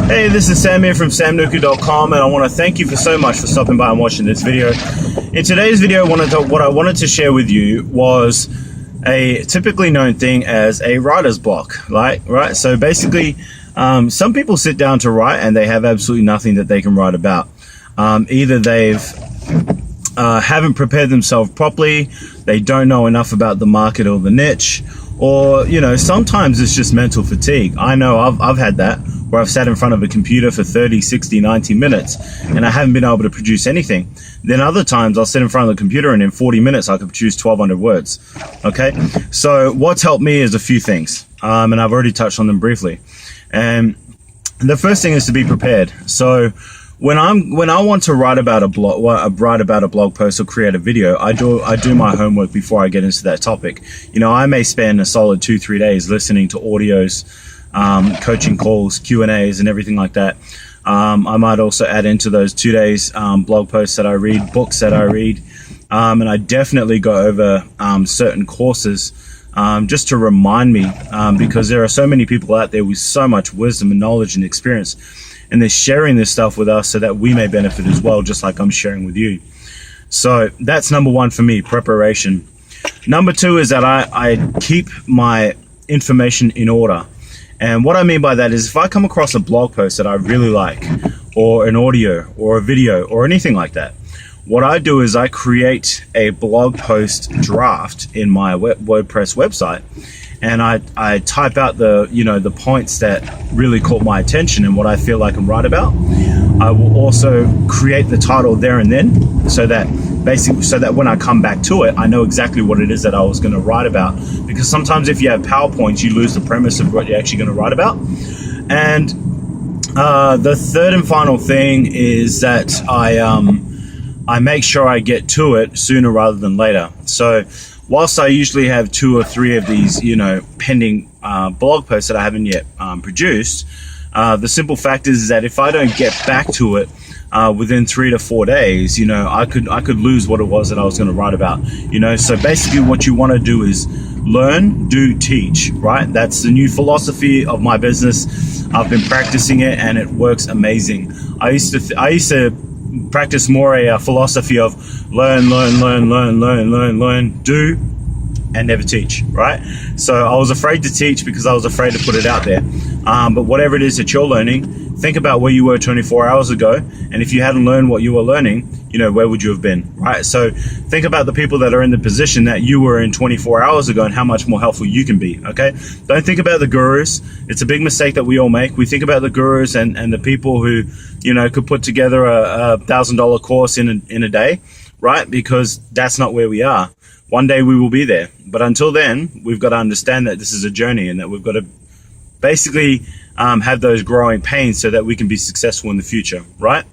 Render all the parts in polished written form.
Hey, this is Sam here from samnuku.com, and I want to thank you for so much for stopping by and watching this video. In today's video, what I wanted to share with you was a typically known thing as a writer's block, right? So basically, some people sit down to write and they have absolutely nothing that they can write about. Either they've haven't prepared themselves properly, they don't know enough about the market or the niche, or sometimes it's just mental fatigue. I know I've had that, where I've sat in front of a computer for 30, 60, 90 minutes and I haven't been able to produce anything. Then other times I'll sit in front of the computer and in 40 minutes I can produce 1,200 words. Okay, so what's helped me is a few things, and I've already touched on them briefly. And the first thing is to be prepared. So when I want to write about a blog post or create a video, I do my homework before I get into that topic. I may spend a solid 2-3 days listening to audios, coaching calls, Q&As, and everything like that. I might also add into those 2 days blog posts that I read, books that I read, and I definitely go over certain courses just to remind me, because there are so many people out there with so much wisdom and knowledge and experience, and they're sharing this stuff with us so that we may benefit as well, just like I'm sharing with you. So that's number one for me, preparation. Number two is that I keep my information in order. And what I mean by that is if I come across a blog post that I really like, or an audio or a video or anything like that, what I do is I create a blog post draft in my WordPress website, and I type out the points that really caught my attention and what I feel I can write about. I will also create the title there and then, so that when I come back to it, I know exactly what it is that I was going to write about. Because sometimes if you have PowerPoints, you lose the premise of what you're actually going to write about. And the third and final thing is that I make sure I get to it sooner rather than later. So whilst I usually have 2 or 3 of these, pending blog posts that I haven't yet produced, the simple fact is that if I don't get back to it within 3 to 4 days, I could lose what it was that I was going to write about. So basically what you want to do is learn, do, teach, right? That's the new philosophy of my business. I've been practicing it and it works amazing. I used to practice more a philosophy of learn, do, and never teach, right? So I was afraid to teach because I was afraid to put it out there. But whatever it is that you're learning, think about where you were 24 hours ago. And if you hadn't learned what you were learning, where would you have been, right? So think about the people that are in the position that you were in 24 hours ago and how much more helpful you can be, okay? Don't think about the gurus. It's a big mistake that we all make. We think about the gurus and the people who, could put together a $1,000 course in a day, right? Because that's not where we are. One day we will be there. But until then, we've got to understand that this is a journey and that we've got to basically have those growing pains so that we can be successful in the future, right?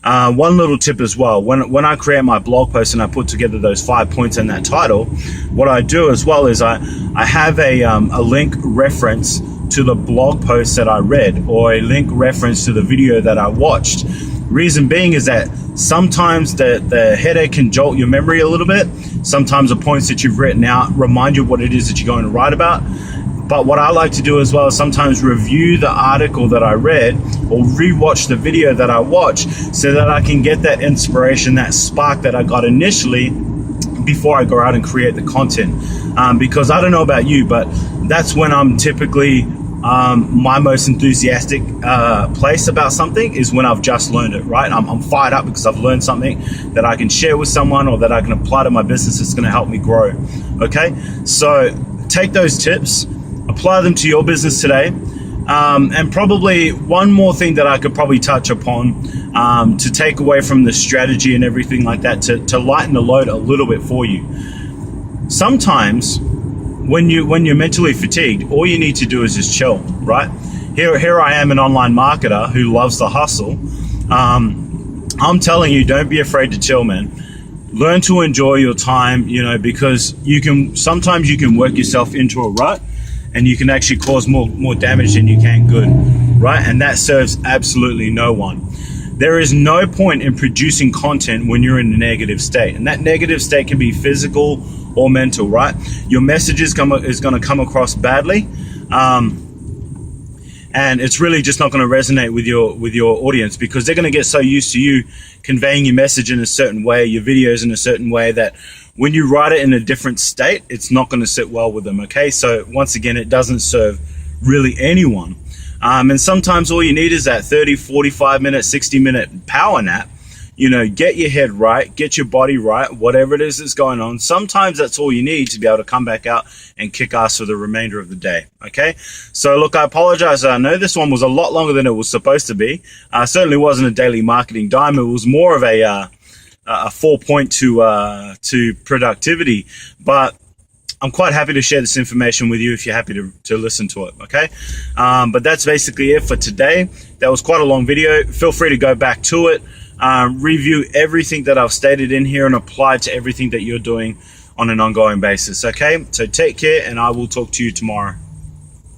One little tip as well, when I create my blog post and I put together those 5 points in that title, what I do as well is I have a link reference to the blog post that I read, or a link reference to the video that I watched. Reason being is that sometimes the headache can jolt your memory a little bit. Sometimes the points that you've written out remind you of what it is that you're going to write about. But what I like to do as well is sometimes review the article that I read or rewatch the video that I watched, so that I can get that inspiration, that spark that I got initially before I go out and create the content. Because I don't know about you, but that's when I'm typically my most enthusiastic place about something is when I've just learned it, right? I'm fired up because I've learned something that I can share with someone or that I can apply to my business that's going to help me grow. Okay, so take those tips, apply them to your business today. And probably one more thing that I could probably touch upon to take away from the strategy and everything like that, to lighten the load a little bit for you. Sometimes when you're mentally fatigued, all you need to do is just chill, right? Here I am, an online marketer who loves the hustle. I'm telling you, don't be afraid to chill, man. Learn to enjoy your time, because sometimes you can work yourself into a rut and you can actually cause more damage than you can good, right? And that serves absolutely no one. There is no point in producing content when you're in a negative state, and that negative state can be physical or mental, right? Your message is going to come across badly, and it's really just not going to resonate with your audience, because they're going to get so used to you conveying your message in a certain way, your videos in a certain way, that when you write it in a different state, it's not going to sit well with them. Okay, so once again, it doesn't serve really anyone. And sometimes all you need is that 30, 45 minute, 60-minute power nap. You know, get your head right, get your body right, whatever it is that's going on. Sometimes that's all you need to be able to come back out and kick ass for the remainder of the day. Okay, so look, I apologize. I know this one was a lot longer than it was supposed to be. Certainly wasn't a daily marketing dime. It was more of a 4-point to productivity, but I'm quite happy to share this information with you if you're happy to listen to it. Okay, but that's basically it for today. That was quite a long video. Feel free to go back to it, review everything that I've stated in here, and apply to everything that you're doing on an ongoing basis. Okay, so take care, and I will talk to you tomorrow.